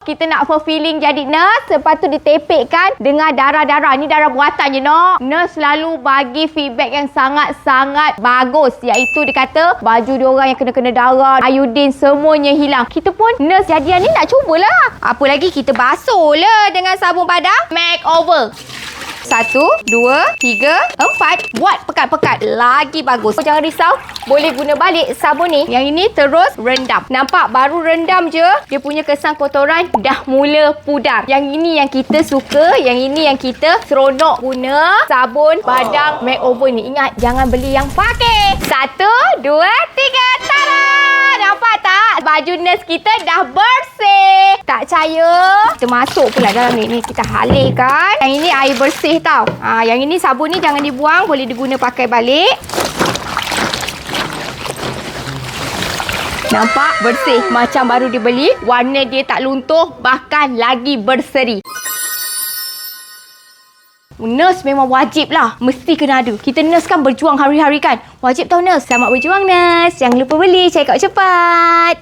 Kita nak fulfilling jadi nurse, lepas tu ditepekkan dengan darah-darah. Ni darah buatan je, nak. Nurse selalu bagi feedback yang sangat-sangat bagus. Iaitu dia kata, baju diorang yang kena-kena darah, iodine semuanya hilang. Kita pun nurse jadian ni nak cubalah. Apa lagi, kita basuh lah dengan sabun padang makeover. 1, 2, 3, 4. Buat pekat-pekat. Lagi bagus. Jangan risau. Boleh guna balik sabun ni. Yang ini terus rendam. Nampak? Baru rendam je, dia punya kesan kotoran dah mula pudar. Yang ini yang kita suka. Yang ini yang kita seronok guna sabun padang makeover ni. Ingat, jangan beli yang pakai. 1, 2, 3. Tada! Nampak tak? Baju nurse kita dah bersih. Tak percaya? Kita masuk pula dalam ni. Ni kita halirkan. Yang ini air bersih tau. Yang ini sabun ni jangan dibuang. Boleh diguna pakai balik. Nampak? Bersih. Macam baru dibeli. Warna dia tak luntuh. Bahkan lagi berseri. Nurse memang wajib lah. Mesti kena ada. Kita nurse kan berjuang hari-hari kan. Wajib tau nurse. Selamat berjuang nurse. Jangan lupa beli. Check out cepat.